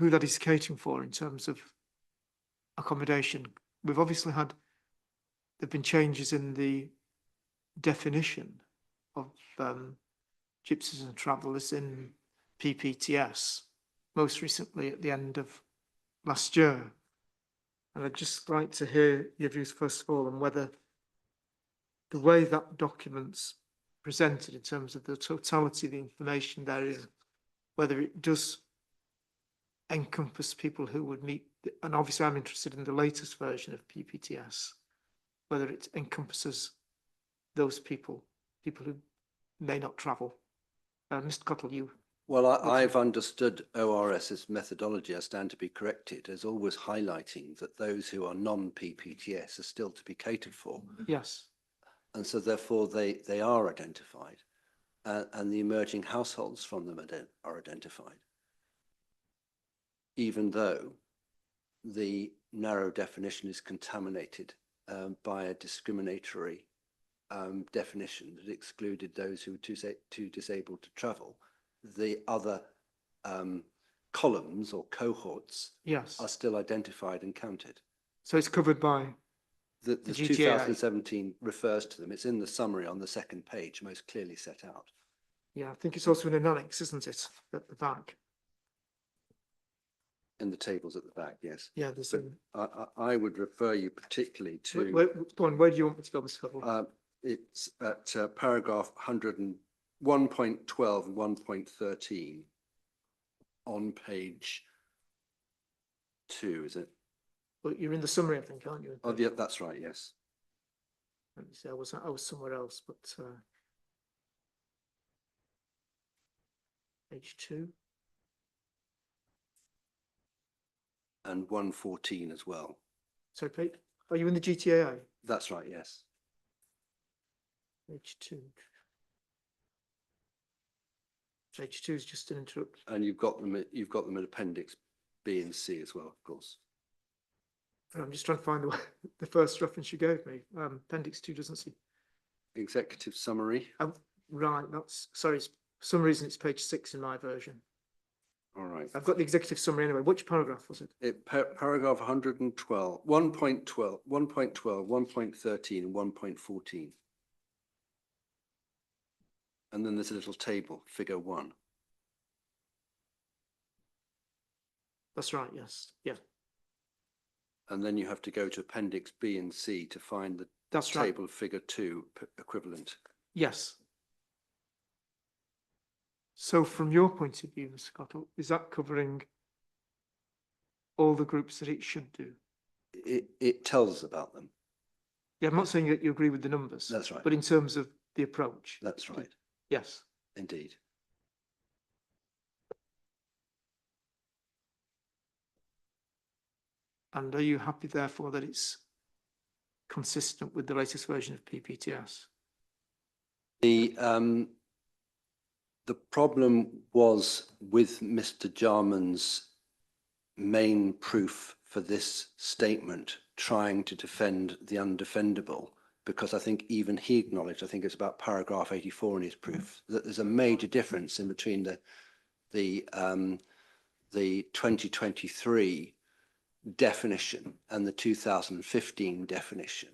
who that is catering for in terms of accommodation. We've obviously there've been changes in the definition of gypsies and travellers in PPTS, most recently at the end of last year. And I'd just like to hear your views, first of all, on whether the way that document's presented in terms of the totality of the information there is, whether it does encompass people who would meet, and obviously I'm interested in the latest version of PPTS, whether it encompasses those people who may not travel. Mr. Cottle, you. Well, I've understood ORS's methodology, I stand to be corrected, as always highlighting that those who are non-PPTS are still to be catered for. Yes. And so therefore they are identified, and the emerging households from them are identified, even though the narrow definition is contaminated by a discriminatory definition that excluded those who were too disabled to travel. The other columns or cohorts, yes, are still identified and counted. So it's covered by the 2017 refers to them. It's in the summary on the second page, most clearly set out. Yeah, I think it's also in an annex, isn't it, at the back? In the tables at the back, yes. Yeah, there's. I would refer you particularly to. Where do you want me to go, Mr. Cottle? It's at paragraph 101.12 and 1.13 on page 2, is it? Well, you're in the summary, I think, aren't you? Oh, yeah, that's right. Yes. Let me see. I was somewhere else, but page 2 and 114 as well. So, Pete, are you in the GTAA? That's right. Yes. Page 2. Page 2 is just an interrupt. And you've got them. You've got them in Appendix B and C as well, of course. I'm just trying to find the first reference you gave me. Appendix 2 doesn't see. Executive summary. Right, that's, sorry, for some reason it's page 6 in my version. All right. I've got the executive summary anyway. Which paragraph was it? Paragraph 112, 1.12, 1.12, 1.13 and 1.14. And then there's a little table, figure 1. That's right, yes. Yeah. And then you have to go to Appendix B and C to find the table figure 2 equivalent. Yes. So from your point of view, Mr. Cottle, is that covering all the groups that it should do? It tells us about them. Yeah, I'm not saying that you agree with the numbers. That's right. But in terms of the approach. That's right. Yes. Indeed. And are you happy, therefore, that it's consistent with the latest version of PPTS? The problem was with Mr. Jarman's main proof for this statement, trying to defend the undefendable, because I think even he acknowledged, I think it's about paragraph 84 in his proof, that there's a major difference in between the 2023 definition and the 2015 definition.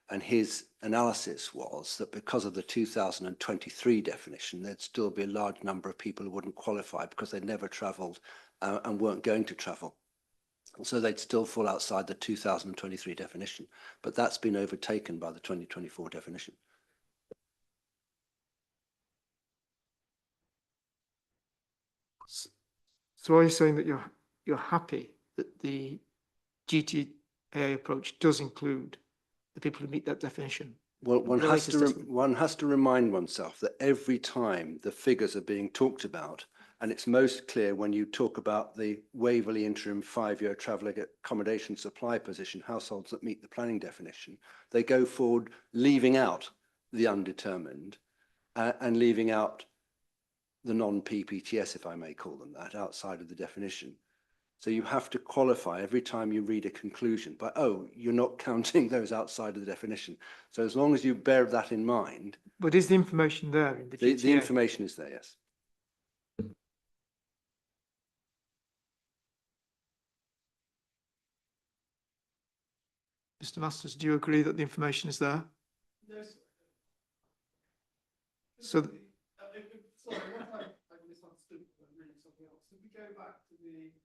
And his analysis was that because of the 2023 definition, there'd still be a large number of people who wouldn't qualify because they'd never travelled and weren't going to travel. So they'd still fall outside the 2023 definition. But that's been overtaken by the 2024 definition. So are you saying that you're happy that the GTA approach does include the people who meet that definition? Well, one has to remind oneself that every time the figures are being talked about, and it's most clear when you talk about the Waverley interim 5-year travel accommodation supply position, households that meet the planning definition, they go forward leaving out the undetermined and leaving out the non-PPTS, if I may call them that, outside of the definition. So you have to qualify every time you read a conclusion by, oh, you're not counting those outside of the definition. So as long as you bear that in mind. But is the information there in the GTA? The information is there, yes. Mr. Masters, do you agree that the information is there? No, sir. So, Sorry, what I misunderstood, I'm reading something else. If we go back to the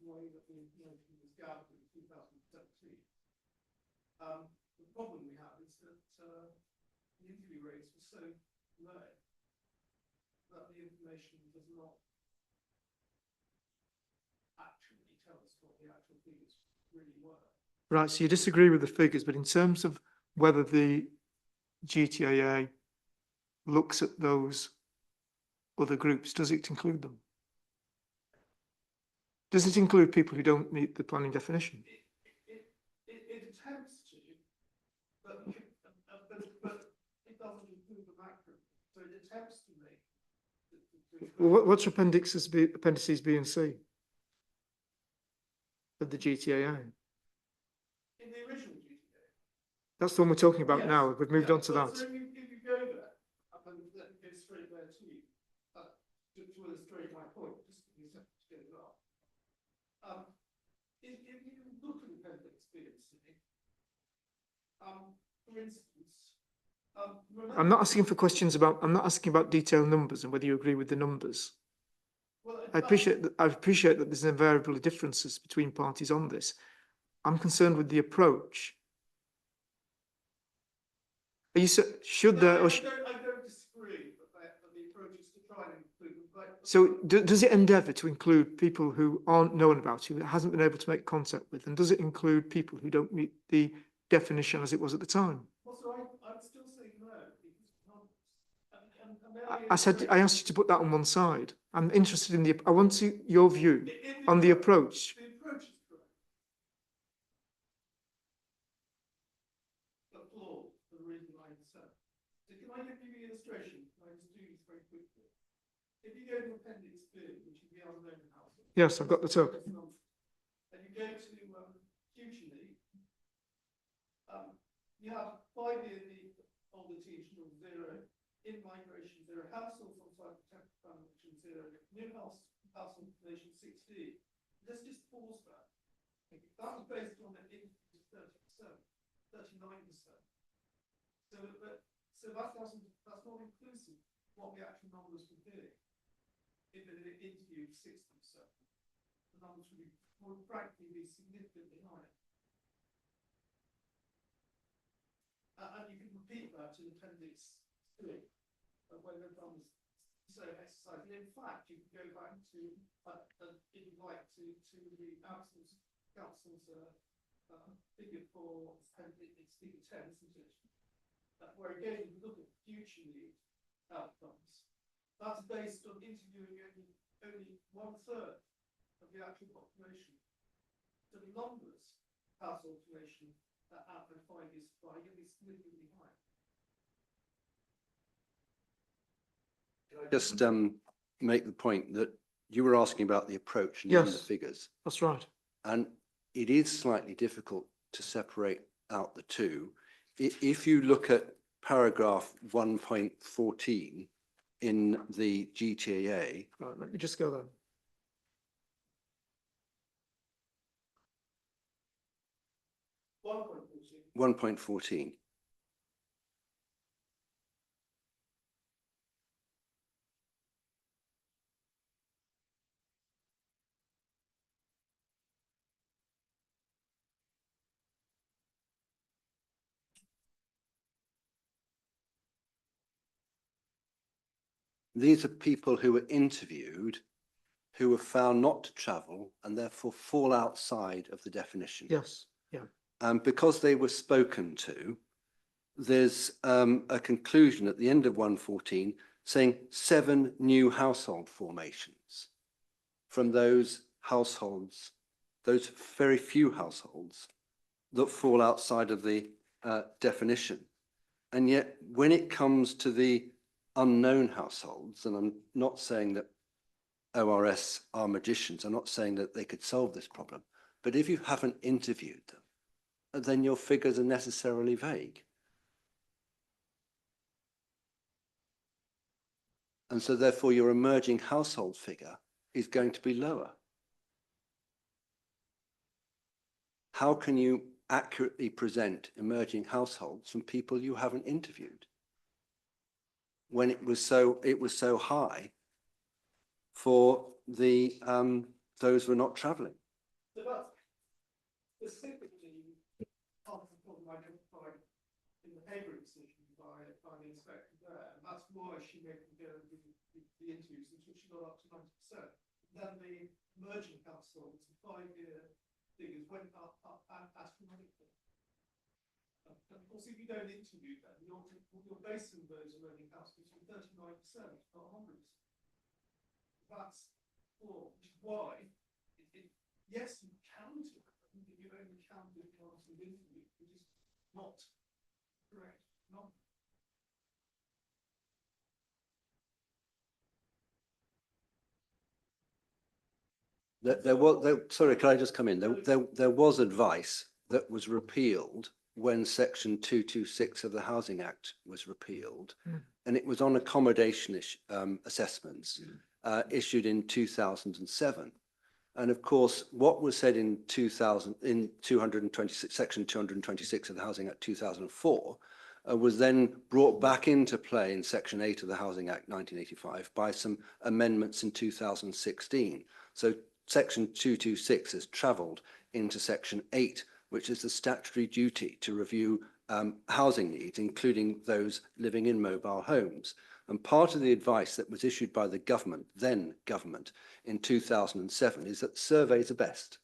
way that the information was gathered in 2017, the problem we have is that the interview rates were so low that the information does not actually tell us what the actual figures really were. right, so you disagree with the figures, but in terms of whether the GTAA looks at those other groups, does it include them? Does it include people who don't meet the planning definition? It attempts to, but it doesn't include the macro. So it attempts to make. Well, what's appendices B and C of the GTAA? In the original GTA. That's the one we're talking about Yes. now. We've moved on to So that. if you go there, and let me go straight there to you, to illustrate my point, just give me a second to get it up. If you look at appendix B and C, for instance, I'm not asking for questions about, I'm not asking about detailed numbers and whether you agree with the numbers. well, I appreciate that there's invariably differences between parties on this. I'm concerned with the approach. Are you should there or I don't disagree that the approach is to try and include them, but so does it endeavour to include people who aren't known about, who it hasn't been able to make contact with, and does it include people who don't meet the definition as it was at the time? also I'd still say no, I I asked you to put that on one side. I'm interested in the. I want your view on the approach. The approach is correct. The flaw for the reason I said. So can I give you the illustration? Can I just do this very quickly? If you go to appendix B, which is the unknown house. Yes, I've got the top. And you go to future need, you have 5-year need, older teaching of 0, in migration 0, households on site for temporary foundation 0, new household population 60. Let's just pause that. That was based on an increase of 30%, 39%. So that's not inclusive of what the actual numbers would be. If it interviewed 60%, the numbers would frankly be significantly higher. And you can repeat that in appendix 3, when they've done this exercise. And in fact, you can go back to, if you like, to the council's figure for appendix figure 10, isn't it? Where again, you look at future need outcomes. That's based on interviewing only 1/3 of the actual population. So the numbers, household population, after 5 years supply, going to be significantly higher. Just make the point that you were asking about the approach and Yes. the figures. That's right. And it is slightly difficult to separate out the two. If you look at paragraph 1.14 in the GTAA, Right, let me just go there. One 1.14, these are people who were interviewed, who were found not to travel and therefore fall outside of the definition. Yes. And because they were spoken to, there's a conclusion at the end of 114 saying 7 new household formations from those households, those very few households that fall outside of the definition. And yet when it comes to the unknown households, and I'm not saying that ORS are magicians, I'm not saying that they could solve this problem, but if you haven't interviewed them, then your figures are necessarily vague. And so therefore your emerging household figure is going to be lower. How can you accurately present emerging households from people you haven't interviewed when it was so high for the those who are not travelling. So that's specifically part of the problem identified in the Haber decision by the inspector there, and that's why she made them go and do the interviews, until she got up to 90%. Then the emerging households, the 5-year figures went up astronomically. And of course, if you don't interview them, you're basing those emerging households on 39%, not 100%. That's poor, which is why, yes, you can do it, but you only can do it once you've interviewed, which is not correct. Not. Sorry, can I just come in? There was advice that was repealed when Section 226 of the Housing Act was repealed, and it was on accommodation assessments issued in 2007. And of course, what was said in 226, Section 226 of the Housing Act 2004 was then brought back into play in Section 8 of the Housing Act 1985 by some amendments in 2016. So Section 226 has travelled into Section 8, which is the statutory duty to review housing needs, including those living in mobile homes. And part of the advice that was issued by the government, then government, in 2007 is that surveys are best.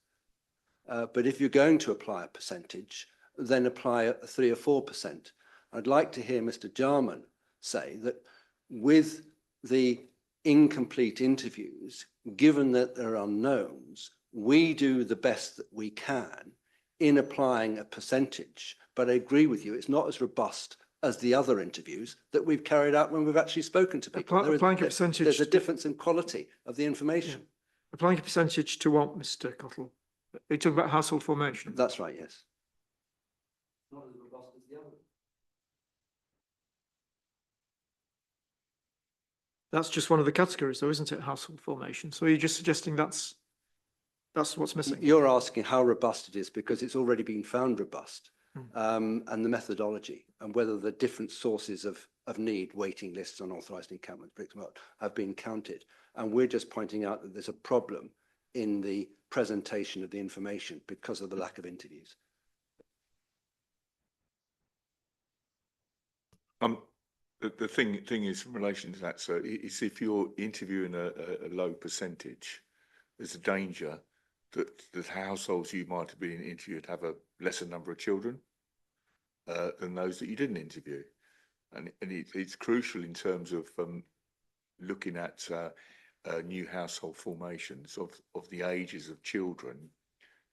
But if you're going to apply a percentage, then apply a 3 or 4%. I'd like to hear Mr. Jarman say that with the incomplete interviews, given that there are unknowns, we do the best that we can in applying a percentage. But I agree with you, it's not as robust as the other interviews that we've carried out when we've actually spoken to people. There's a difference in quality of the information. Yeah. Applying a percentage to what, Mr. Cottle? Are you talking about household formation? That's right, yes. Not as robust as the other. That's just one of the categories, though, isn't it? Household formation. So you're just suggesting that's what's missing? You're asking how robust it is because it's already been found robust, and the methodology and whether the different sources of need, waiting lists, unauthorised encampment, bricks, have been counted. And we're just pointing out that there's a problem in the presentation of the information because of the lack of interviews. The thing is, in relation to that, sir, is if you're interviewing a low percentage, there's a danger that the households you might have been interviewed have a lesser number of children than those that you didn't interview. And it's crucial in terms of looking at new household formations of the ages of children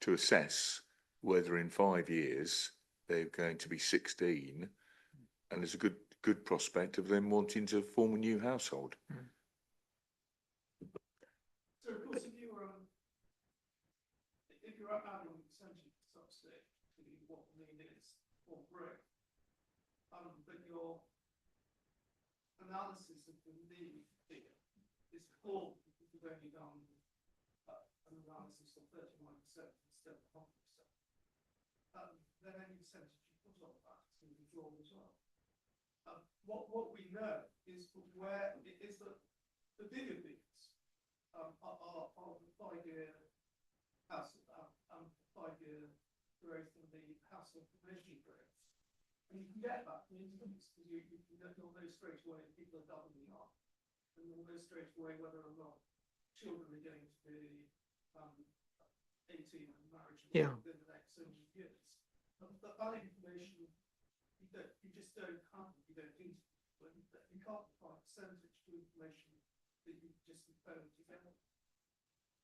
to assess whether in 5 years they're going to be 16 and there's a good prospect of them wanting to form a new household. So of course, if you're adding a percentage to some stage to what the need is or brick, but your analysis of the need figure is poor because you've only done an analysis of 39% instead of 100%. Then any percentage you put on that is going to be drawn as well. What we know is where it is that the bigger figures are the 5-year house 5-year growth and the household formation growth. And you can get that from interviews because you'll know straight away if people are doubling up, and you'll know straight away whether or not children are going to be 18 and marriage within the next so many years. But that information you just don't have, you don't interview. You can't apply percentage to information that you just inferred together,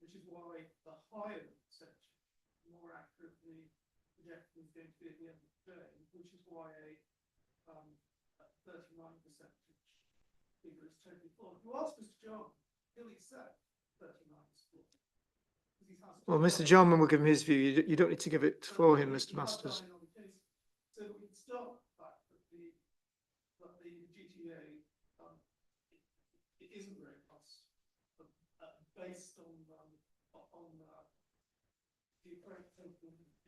which is why the higher the percentage, the more accurately projected is going to be at the end of the day, which is why a 39% figure is totally flawed. If you ask Mr. Jarman, he'll accept 39 is flawed. Well, Mr. Jarman will give him his view. You don't need to give it for him, Mr. Masters. So we can start with the fact that the GTA it isn't very robust, based on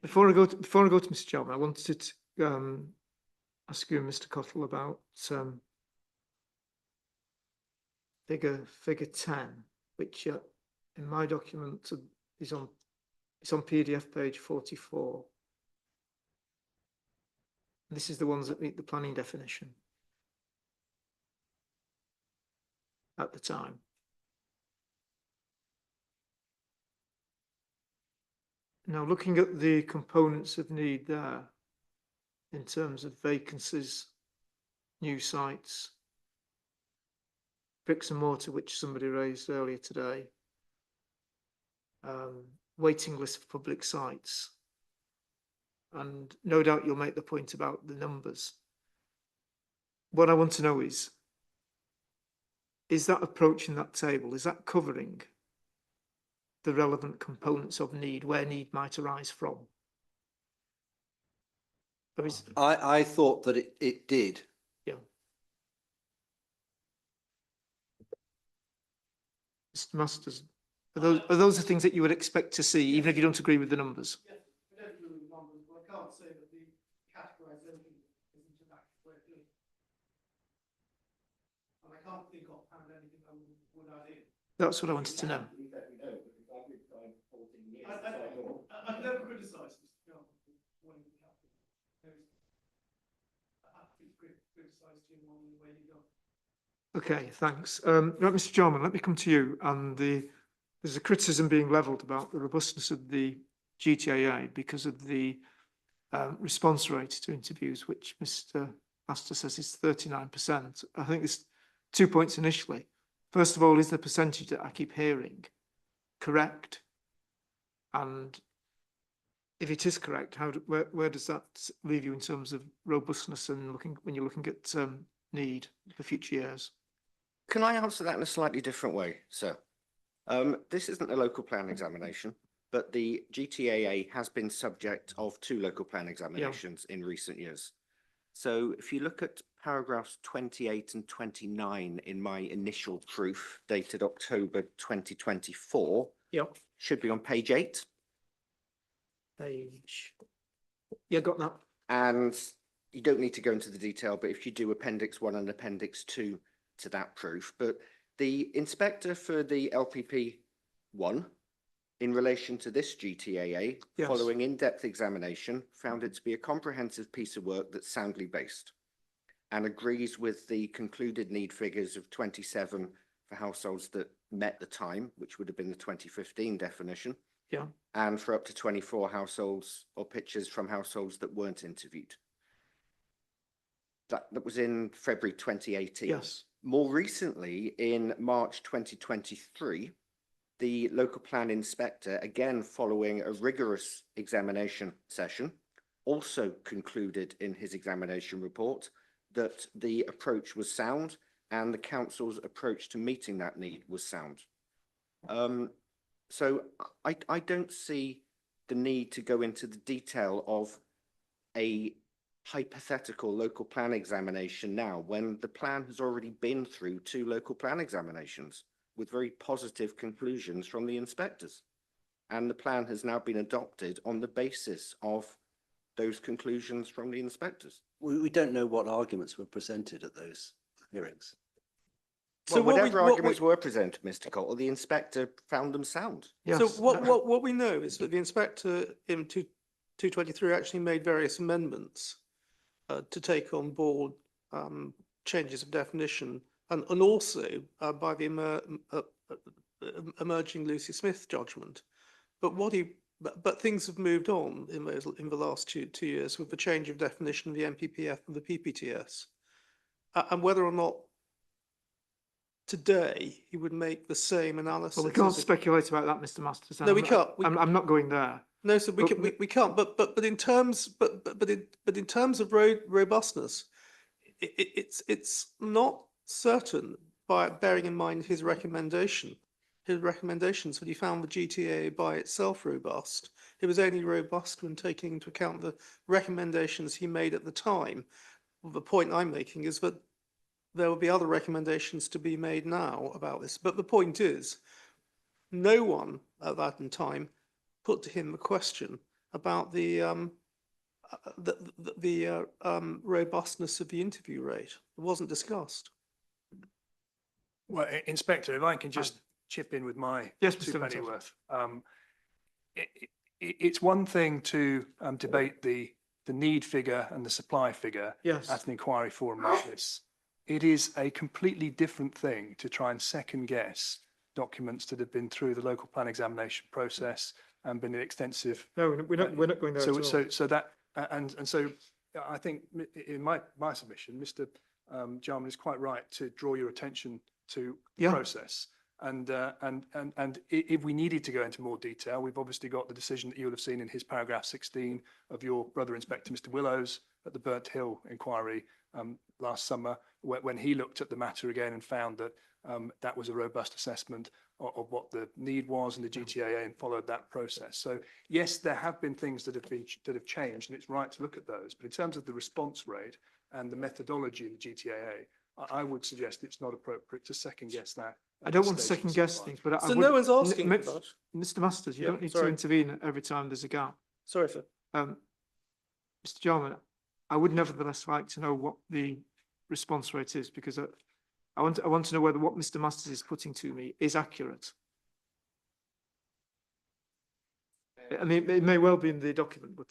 Before I go to Mr. Chairman, I wanted to ask you, Mr. Cottle, about figure 10, which in my document is on PDF page 44. This is the ones that meet the planning definition at the time. Now, looking at the components of need there, in terms of vacancies, new sites, bricks and mortar, which somebody raised earlier today, waiting list for public sites, and no doubt you'll make the point about the numbers. What I want to know is that approach in that table, is that covering the relevant components of need, where need might arise from? I thought that it did. Yeah. Mr. Masters, are those the things that you would expect to see, even if you don't agree with the numbers? Yes, I don't agree with the numbers, but I can't say that the categorisation isn't an accurate way of doing it. And I can't think offhand anything I would add in. That's what I wanted to know. I've never criticised this. Okay, thanks. Right, Mr. Jarman, let me come to you. And there's a criticism being levelled about the robustness of the GTAA because of the response rate to interviews, which Mr. Astor says is 39%. I think there's 2 points initially. First of all, is the percentage that I keep hearing correct? And if it is correct, where does that leave you in terms of robustness and when you're looking at need for future years? Can I answer that in a slightly different way, sir? This isn't a local plan examination, but the GTAA has been subject of 2 local plan examinations in recent years. So if you look at paragraphs 28 and 29 in my initial proof dated October 2024, should be on page 8. Yeah, got that. And you don't need to go into the detail, but if you do appendix 1 and appendix 2 to that proof, but the inspector for the LPP 1 in relation to this GTAA, following in-depth examination, found it to be a comprehensive piece of work that's soundly based and agrees with the concluded need figures of 27 for households that met the time, which would have been the 2015 definition. Yeah. And for up to 24 households or pictures from households that weren't interviewed. That was in February 2018. Yes. More recently, in March 2023, the local plan inspector, again following a rigorous examination session, also concluded in his examination report that the approach was sound and the council's approach to meeting that need was sound. So I don't see the need to go into the detail of a hypothetical local plan examination now when the plan has already been through 2 local plan examinations with very positive conclusions from the inspectors. And the plan has now been adopted on the basis of those conclusions from the inspectors. We don't know what arguments were presented at those hearings. So well, whatever arguments were presented, Mr. Cottle, the inspector found them sound. Yes. So what we know is that the inspector in 223 actually made various amendments to take on board changes of definition and also by the emerging Lucy Smith judgment. But things have moved on in the last two years with the change of definition of the MPPF and the PPTS, and whether or not today he would make the same analysis. Well, we can't speculate about that, Mr. Masters. No, we can't. I'm not going there. No, so we can't. But in terms of robustness, it's not certain, by bearing in mind his recommendations when he found the GTA by itself robust. It was only robust when taking into account the recommendations he made at the time. Well, the point I'm making is that there will be other recommendations to be made now about this. But the point is, no one at that time put to him a question about the robustness of the interview rate. It wasn't discussed. Well, Inspector, if I can just chip in with my Yes, two Mr. penny Linton. worth. It's one thing to debate the need figure and the supply figure Yes. at an inquiry forum like this. It is a completely different thing to try and second guess documents that have been through the local plan examination process and been an extensive. No, we're not going there at all. So that, and so I think in my submission, Mr. Jarman is quite right to draw your attention to the Yeah. process. And if we needed to go into more detail, we've obviously got the decision that you'll have seen in his paragraph 16 of your brother inspector, Mr. Willows, at the Burnt Hill inquiry last summer, when he looked at the matter again and found that that was a robust assessment of what the need was in the GTAA and followed that process. So yes, there have been things that have changed, and it's right to look at those. But in terms of the response rate and the methodology in the GTAA, I would suggest it's not appropriate to second guess that. I don't want to second guess things, but I So would. no one's asking M- for that. Mr. Masters, you Yeah, don't need sorry. to intervene every time there's a gap. Sorry, sir. Mr. Jarman, I would nevertheless like to know what the response rate is, because I want to know whether what Mr. Masters is putting to me is accurate. I mean, it may well be in the document, but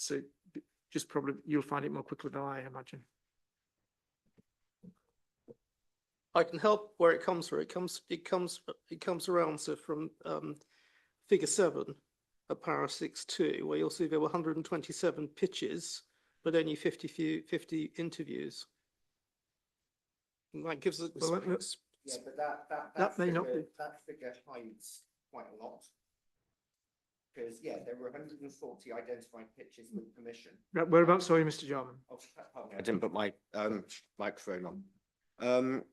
just probably you'll find it more quickly than I imagine. I can help where it comes from. It comes around, so from figure 7 of para 6.2, where you'll see there were 127 pitches, but only 50 interviews. And that gives us. Well, Yeah, but That may not be. that figure hides quite a lot. Because, yeah, there were 140 identified pitches with permission. Whereabouts, sorry, Mr. Jarman? Oh, pardon me, I didn't put my microphone on.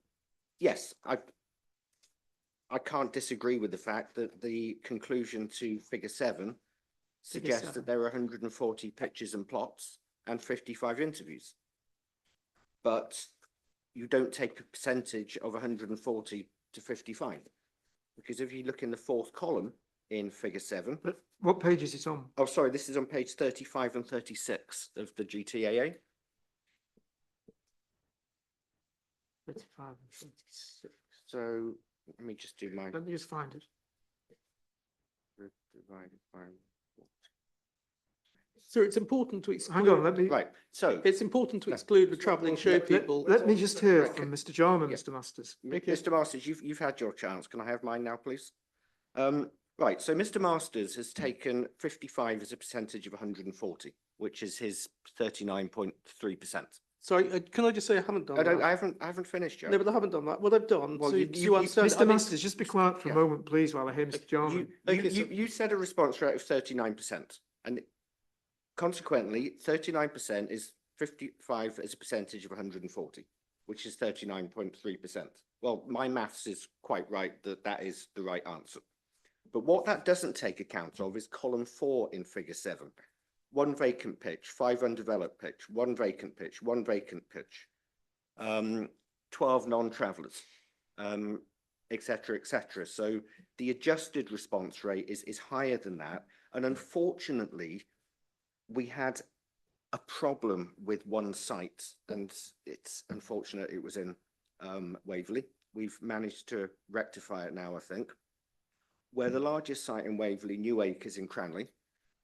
Yes, I can't disagree with the fact that the conclusion to figure 7 suggests 7. that there are 140 pitches and plots and 55 interviews. But you don't take a percentage of 140 to 55. Because if you look in the 4th column in figure 7. But what page is it on? Oh, sorry, this is on page 35 and 36 of the GTAA. 35 and 26. So let me just do my Let me just find it. divided by. So it's important to exclude. Hang on, let me. Right, so It's important to exclude the travelling show people. Let me just hear Okay. from Mr. Jarman, Yeah. Mr. Masters. Mr. Masters, you've had your chance. Can I have mine now, please? Right, so Mr. Masters has taken 55 as a percentage of 140, which is his 39.3%. Sorry, can I just say I haven't done that? I haven't finished, Joe. No, but I haven't done that. What I've done, Well, so you- do you- you understand? Mr. Masters, just be quiet for a Yeah. moment, please, while I hear Mr. Jarman. You said a response rate of 39%, and consequently, 39% is 55 as a percentage of 140, which is 39.3%. Well, my maths is quite right that that is the right answer. But what that doesn't take account of is column 4 in figure 7. 1 vacant pitch, 5 undeveloped pitch, 1 vacant pitch, 1 vacant pitch, 12 non-travellers, et cetera, et cetera. So the adjusted response rate is higher than that. And unfortunately, we had a problem with one site, and it's unfortunate it was in Waverley. We've managed to rectify it now, I think. Where the largest site in Waverley, New Acres in Cranley,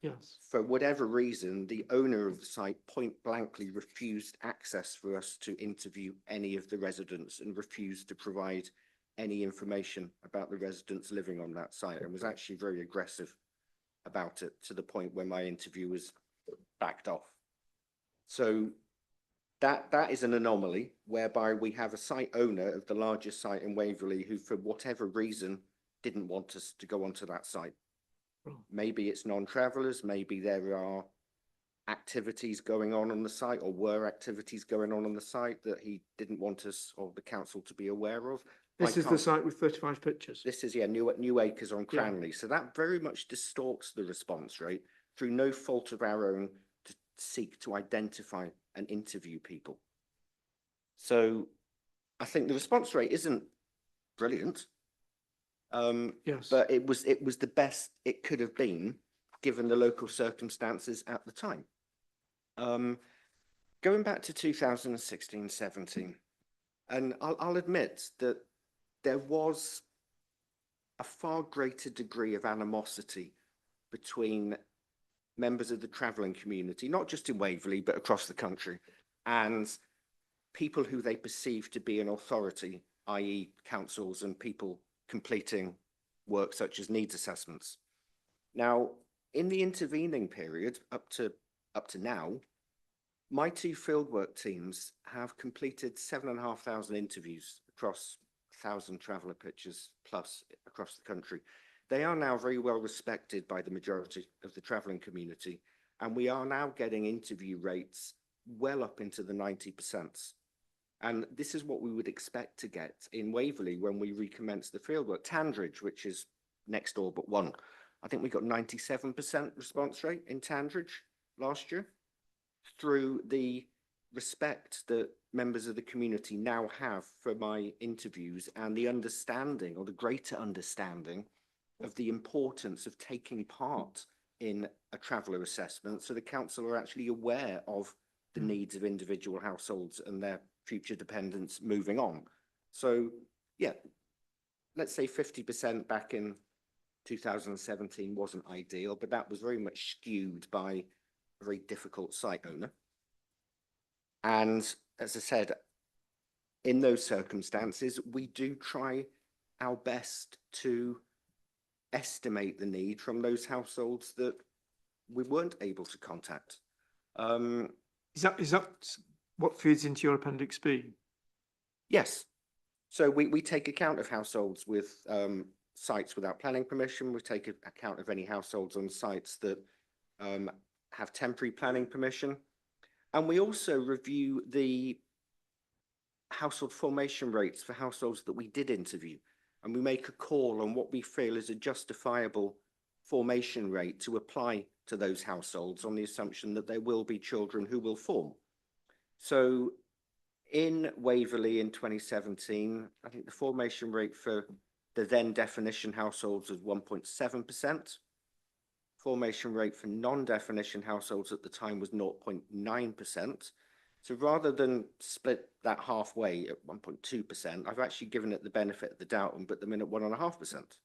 Yes. for whatever reason, the owner of the site point blankly refused access for us to interview any of the residents and refused to provide any information about the residents living on that site, and was actually very aggressive about it, to the point where my interview was backed off. So that is an anomaly whereby we have a site owner of the largest site in Waverley who, for whatever reason, didn't want us to go onto that site. Maybe it's non-travellers, maybe there are activities going on the site, or were activities going on the site that he didn't want us or the council to be aware of. This is the site with 35 pictures. This is, yeah, New Acres on Yeah. Cranley. So that very much distorts the response rate through no fault of our own to seek to identify and interview people. So I think the response rate isn't brilliant. Yes. But it was the best it could have been given the local circumstances at the time. Going back to 2016-17, and I'll admit that there was a far greater degree of animosity between members of the travelling community, not just in Waverley, but across the country, and people who they perceived to be an authority, i.e. councils and people completing work such as needs assessments. Now, in the intervening period, up to now, my two fieldwork teams have completed 7,500 interviews across 1,000 traveller pitches plus across the country. They are now very well respected by the majority of the travelling community, and we are now getting interview rates well up into the 90%. And this is what we would expect to get in Waverley when we recommence the fieldwork. Tandridge, which is next door but one, I think we got 97% response rate in Tandridge last year, through the respect that members of the community now have for my interviews and the understanding, or the greater understanding, of the importance of taking part in a traveller assessment, so the council are actually aware of the needs of individual households and their future dependents moving on. So yeah, let's say 50% back in 2017 wasn't ideal, but that was very much skewed by a very difficult site owner. And as I said, in those circumstances, we do try our best to estimate the need from those households that we weren't able to contact. Is that what feeds into your Appendix B? Yes. So we take account of households with sites without planning permission. We take account of any households on sites that have temporary planning permission. And we also review the household formation rates for households that we did interview. And we make a call on what we feel is a justifiable formation rate to apply to those households on the assumption that there will be children who will form. So in Waverley in 2017, I think the formation rate for the then definition households was 1.7%. Formation rate for non-definition households at the time was 0.9%. So rather than split that halfway at 1.2%, I've actually given it the benefit of the doubt and put them in at 1.5%,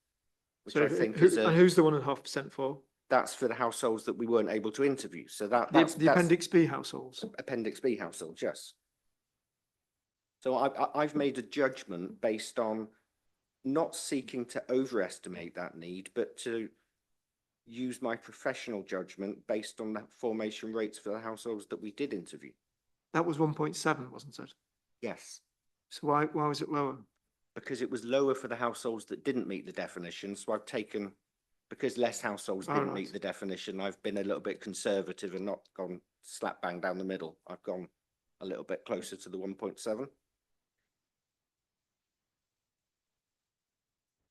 which So I think and who's the 1.5% for? that's for the households that we weren't able to interview. So The Appendix B households. Appendix B households, yes. So I've made a judgment based on not seeking to overestimate that need, but to use my professional judgment based on the formation rates for the households that we did interview. That was 1.7, wasn't it? Yes. So why was it lower? Because it was lower for the households that didn't meet the definition. So I've taken, because less households didn't meet the definition, I've been a little bit conservative and not gone slap bang down the middle. I've gone a little bit closer to the 1.7.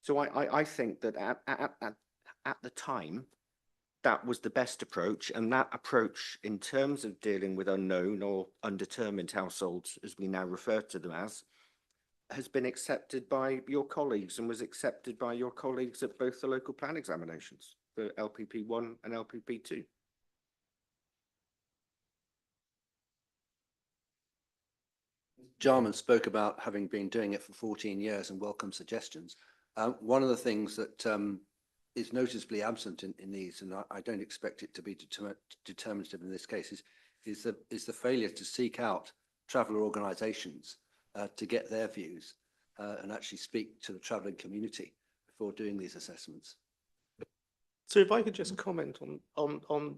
So I think that at the time, that was the best approach, and that approach in terms of dealing with unknown or undetermined households, as we now refer to them as, has been accepted by your colleagues and was accepted by your colleagues at both the local plan examinations for LPP 1 and LPP 2. Jarman spoke about having been doing it for 14 years and welcome suggestions. One of the things that is noticeably absent in these, and I don't expect it to be determinative in this case, is the failure to seek out traveller organisations to get their views and actually speak to the travelling community before doing these assessments. So if I could just comment on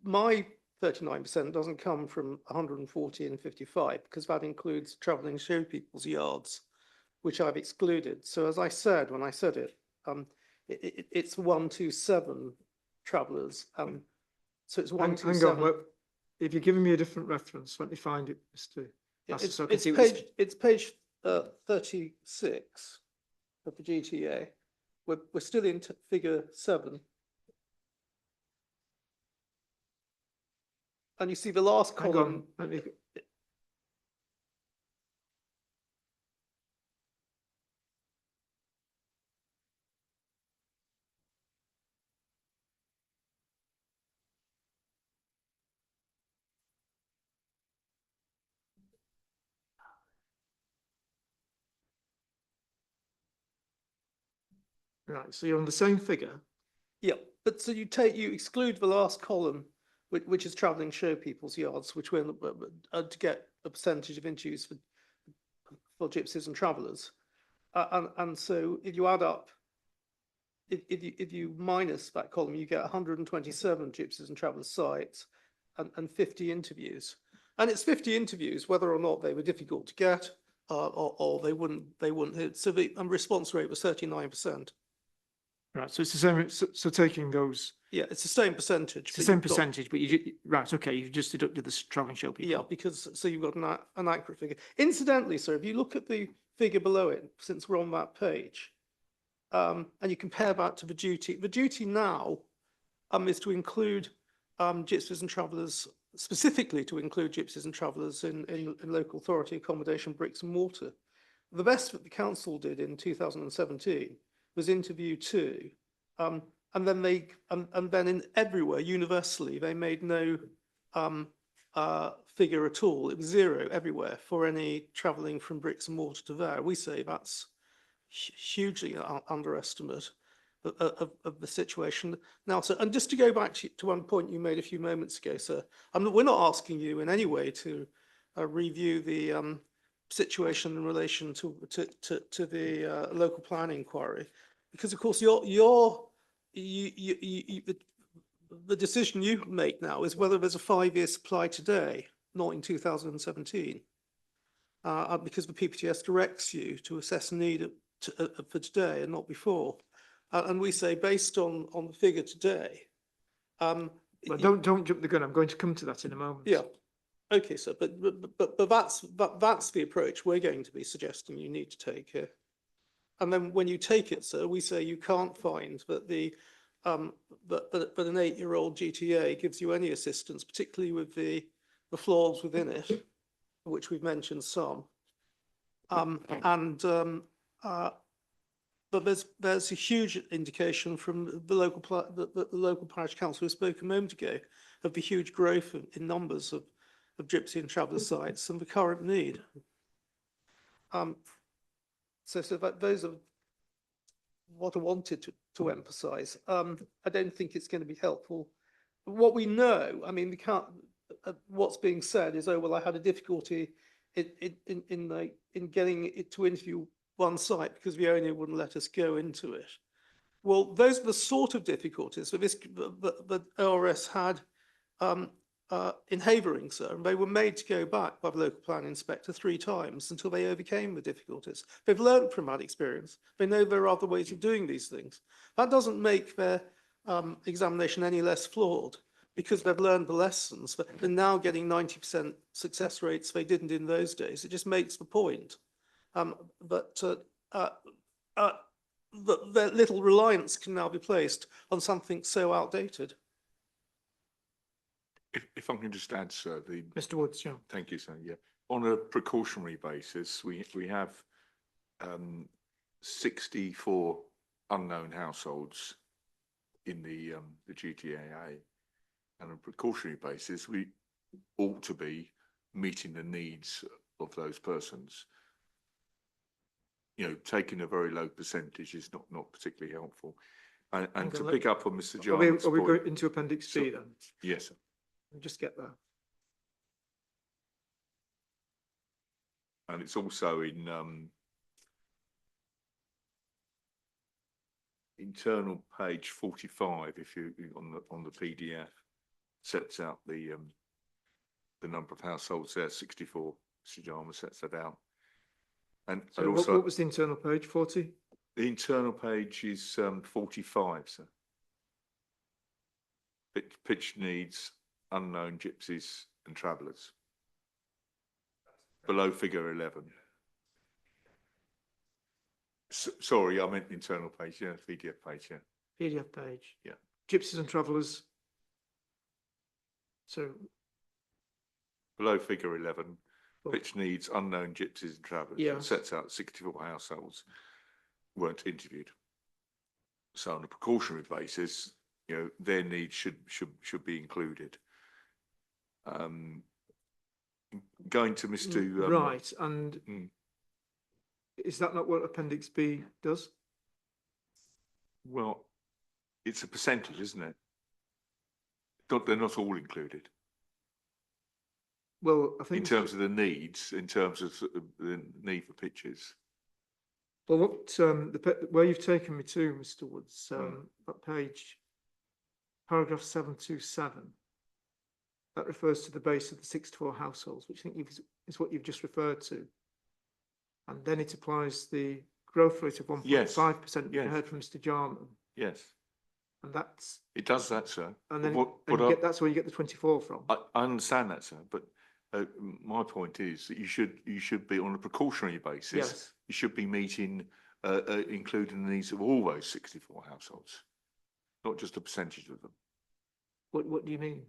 my 39% doesn't come from 140 and 55, because that includes travelling show people's yards, which I've excluded. So as I said, when I said it, it's 127 travellers. So it's 127. Hang on, if you're giving me a different reference, let me find it, Mr. Yeah, Master, it's page 36 of the GTA. We're still in figure 7. And you see the last Hang column. on, let me. Right, so you're on the same figure. Yeah, but so you exclude the last column, which is travelling show people's yards, which we're to get a percentage of interviews for gypsies and travellers. And so if you add up, if you minus that column, you get 127 gypsies and travellers sites and 50 interviews. And it's 50 interviews, whether or not they were difficult to get, or they wouldn't hit. So the response rate was 39%. Right, so it's the same, so taking those, Yeah, it's the same percentage. it's the but same you've got- percentage, but right, okay, you've just deducted the travelling show people. Yeah, because so you've got an accurate figure. Incidentally, sir, if you look at the figure below it, since we're on that page, and you compare that to the duty now is to include gypsies and travellers, specifically to include gypsies and travellers in local authority accommodation, bricks and mortar. The best that the council did in 2017 was interview 2, and then in everywhere universally they made no figure at all. It was 0 everywhere for any travelling from bricks and mortar to there. We say that's hugely underestimate of the situation now. So, and just to go back to one point you made a few moments ago, sir, we're not asking you in any way to review the situation in relation to the local planning inquiry, because of course the decision you make now is whether there's a 5-year supply today, not in 2017, because the PPTS directs you to assess need for today and not before. And we say, based on the figure today. Well, don't jump the gun. I'm going to come to that in a moment. Yeah. Okay, sir. But that's the approach we're going to be suggesting you need to take here. And then when you take it, sir, we say you can't find that an 8-year-old GTA gives you any assistance, particularly with the flaws within it, which we've mentioned some. But there's a huge indication from the local parish council who spoke a moment ago of the huge growth in numbers of gypsy and traveller sites and the current need. So those are what I wanted to emphasise. I don't think it's going to be helpful. What we know, I mean, we can't. What's being said is, oh well, I had a difficulty in getting it to interview one site because the owner wouldn't let us go into it. Well, those are the sort of difficulties that ORS had in Havering, sir, and they were made to go back by the local planning inspector 3 times until they overcame the difficulties. They've learned from that experience. They know there are other ways of doing these things. That doesn't make their examination any less flawed, because they've learned the lessons. They're now getting 90% success rates they didn't in those days. It just makes the point that little reliance can now be placed on something so outdated. If I can just add, sir, Mr. Woods, yeah. thank you, sir. Yeah, on a precautionary basis, we have 64 unknown households in the GTAA, and on a precautionary basis, we ought to be meeting the needs of those persons. You know, taking a very low percentage is not particularly helpful. And to pick up on Mr. Jarman's Are we point, going into Appendix B then? yes, sir. Let me just get there. And it's also in internal page 45. If you on the PDF, sets out the number of households there. 64. Mr. Jarman sets that out. And So also, what was the internal page? 40? the internal page is 45, sir. Pitch needs unknown gypsies and travellers. Below figure 11. Sorry, I meant internal page, yeah, PDF page, yeah. PDF page. Yeah. Gypsies and travellers. So, Below figure 11, Oh. pitch needs unknown gypsies and travellers. Yeah. It sets out 64 households weren't interviewed. So on a precautionary basis, you know, their needs should be included. Going to Mr. right, and Mm. is that not what Appendix B does? Well, it's a percentage, isn't it? They're not all included Well, I in think, terms of the needs, in terms of the need for pitches. well, what, where you've taken me to, Mr. Woods, that page, paragraph 727, that refers to the base of the 64 households, which I think is what you've just referred to. And then it applies the growth rate of 1.5%, Yes. you heard from Mr. Jarman, Yes, and that's, it does that, sir. and then, What and you get, that's where you get the 24 from. I understand that, sir, but my point is that you should be on a precautionary basis. Yes. You should be meeting, including the needs of all those 64 households, not just a percentage of them. What do you mean?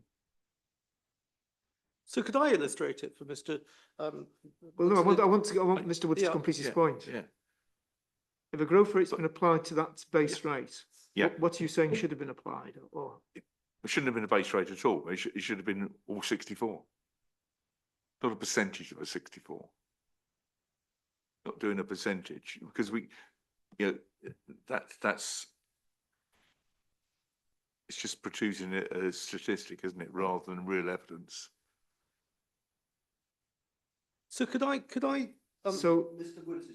So could I illustrate it for Mr. Well, no, I want Mr. Woods to Yeah. complete his point. Yeah. If a growth rate's been applied to that base rate, Yeah. what are you saying should have been applied, or? It shouldn't have been a base rate at all. It should have been all 64. Not a percentage of a 64. Not doing a percentage, because that's it's just producing a statistic, isn't it, rather than real evidence. So could I, So, Mr. Woods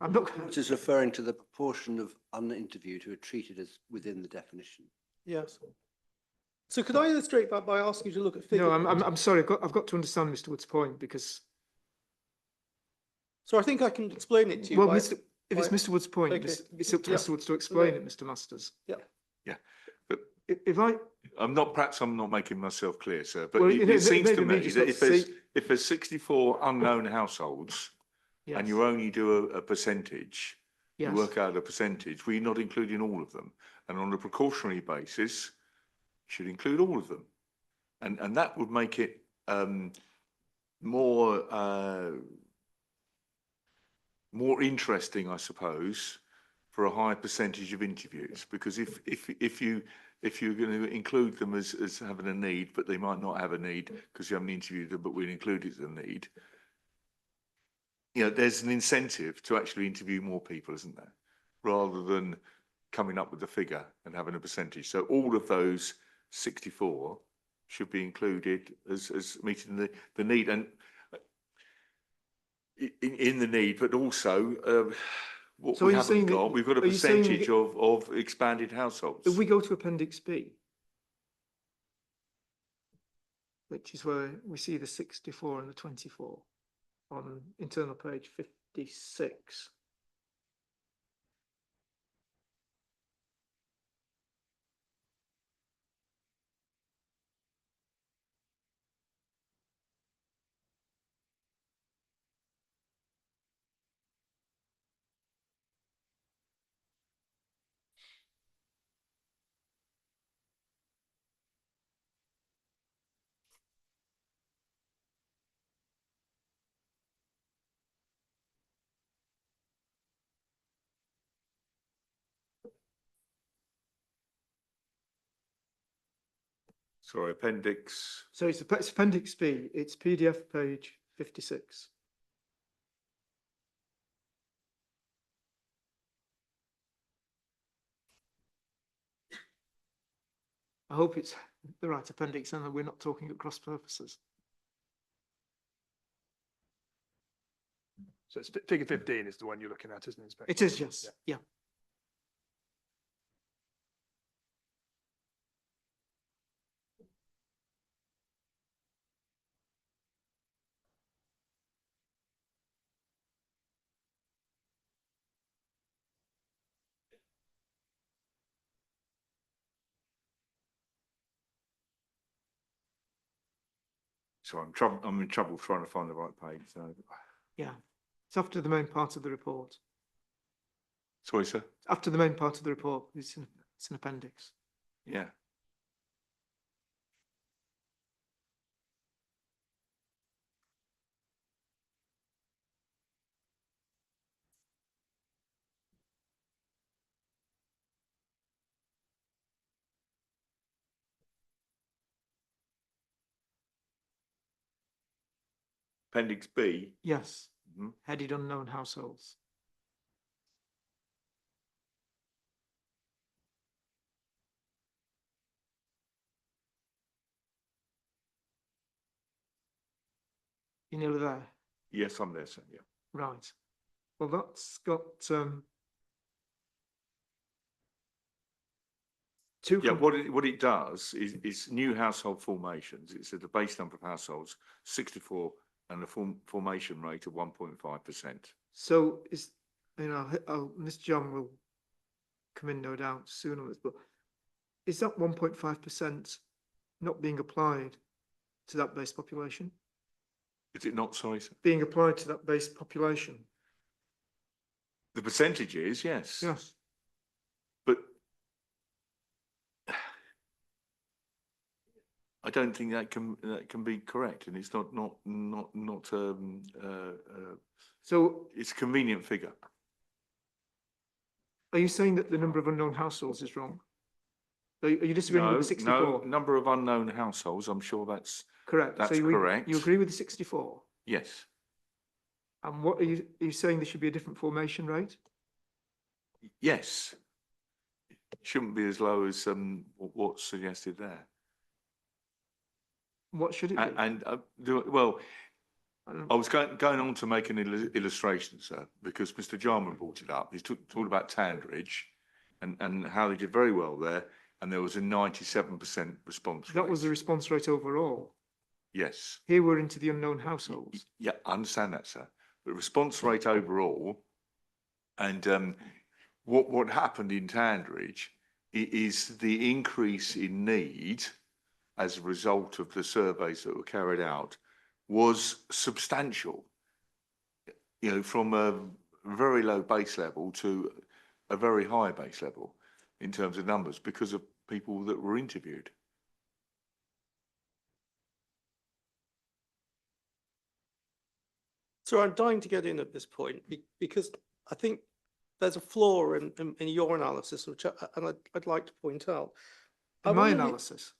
I'm not, is referring to the proportion of uninterviewed who are treated as within the definition. yes. So could I illustrate that by asking you to look at figure? no, I'm sorry, I've got to understand Mr. Wood's point, because, So I think I can explain it to you. well, by- Mr. If it's by- Mr. Wood's point, okay. it's up to Yeah. Mr. Woods to explain No. it, Mr. Masters. But If I, perhaps I'm not making myself clear, sir, but Well, it seems maybe to me me just that not if there's 64 unknown households yes, and you only do a percentage, you yes, work out a percentage, we're not including all of them. And on a precautionary basis, you should include all of them. And that would make it more interesting, I suppose, for a higher percentage of interviews. Because if you're going to include them as having a need, but they might not have a need because you haven't interviewed them, but we'll include it as a need. There's an incentive to actually interview more people, isn't there? Rather than coming up with a figure and having a percentage. So all of those 64 should be included as meeting the need, and in the need, but also what So we are you haven't saying that- got, we've got a are you saying percentage of expanded households. if we go to Appendix B, which is where we see the 64 and the 24 on internal page 56. Sorry, appendix. So it's Appendix B, it's PDF page 56. I hope it's the right appendix and that we're not talking at cross purposes. So it's figure 15 is the one you're looking at, isn't it, Inspector? It is, yes, yeah. So I'm in trouble trying to find the right page. So. Yeah, it's after the main part of the report. Sorry, sir. After the main part of the report, it's an appendix. Yeah. Appendix B. Yes, Mhm. headed unknown households. You nearly there? Yes, I'm there, sir, yeah. Right. Well, that's got, two. Yeah, what it does is new household formations. It's at the base number of households, 64, and a formation rate of 1.5%. So is, Mr. John will come in no doubt soon on this, but is that 1.5% not being applied to that base population? Is it not, sorry, sir? Being applied to that base population? The percentage is, yes. Yes. But I don't think that can be correct, and it's not So it's a convenient figure. are you saying that the number of unknown households is wrong? Are you disagreeing with the 64? No, number of unknown households. I'm sure that's Correct. That's So correct. You agree with the 64? yes. And what are you saying there should be a different formation rate? Yes. Shouldn't be as low as what's suggested there. What should it be? Well, Um, I was going on to make an illustration, sir, because Mr. Jarman brought it up. He's talking about Tandridge and how they did very well there, and there was a 97% response rate. That was the response rate overall. Yes. Here we're into the unknown households. Yeah, I understand that, sir. But response rate overall, and what happened in Tandridge is the increase in need as a result of the surveys that were carried out was substantial. You know, from a very low base level to a very high base level in terms of numbers because of people that were interviewed. So I'm dying to get in at this point because I think there's a flaw in your analysis, which I'd like to point out. In my analysis?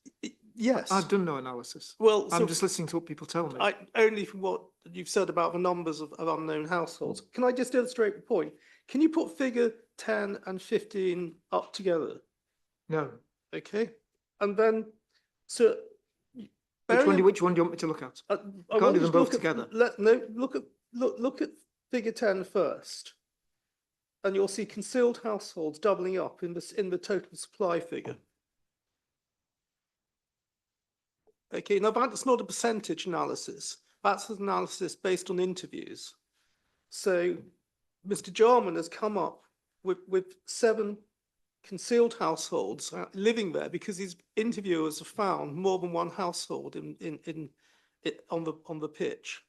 Yes. I've done no analysis. Well, I'm just listening to what people tell me. only from what you've said about the numbers of unknown households. Can I just illustrate the point? Can you put figure 10 and 15 up together? No. Okay. And then, so. Which one do you want me to look at? I Can't want do you them to both look at- together. Look at figure 10 first. And you'll see concealed households doubling up in the total supply figure. Okay, now that's not a percentage analysis. That's an analysis based on interviews. So Mr. Jarman has come up with 7 concealed households living there because his interviewers have found more than one household on the pitch.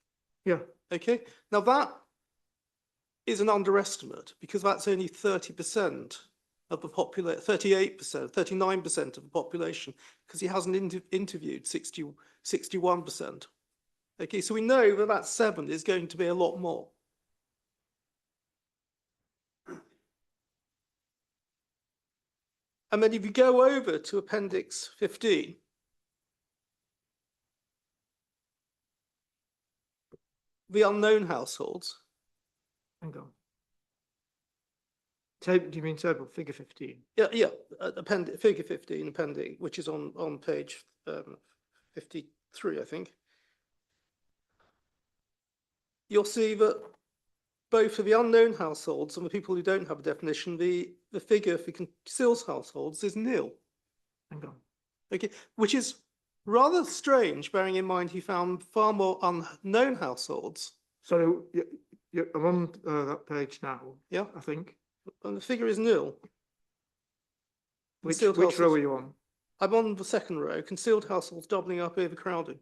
Yeah. Okay, now that is an underestimate because that's only 30% of the population, 38%, 39% of the population, because he hasn't interviewed 61%. Okay, so we know that that 7 is going to be a lot more. And then if you go over to Appendix 15, the unknown households. Hang on. Table, do you mean table figure 15? Yeah, figure 15, appendix, which is on page 53, I think. You'll see that both for the unknown households and the people who don't have a definition, the figure for concealed households is nil. Hang on. Okay, which is rather strange, bearing in mind he found far more unknown households. So I'm on that page now. Yeah, I think. And the figure is nil. Which Concealed row are you on? I'm on the second row. Concealed households doubling up overcrowding.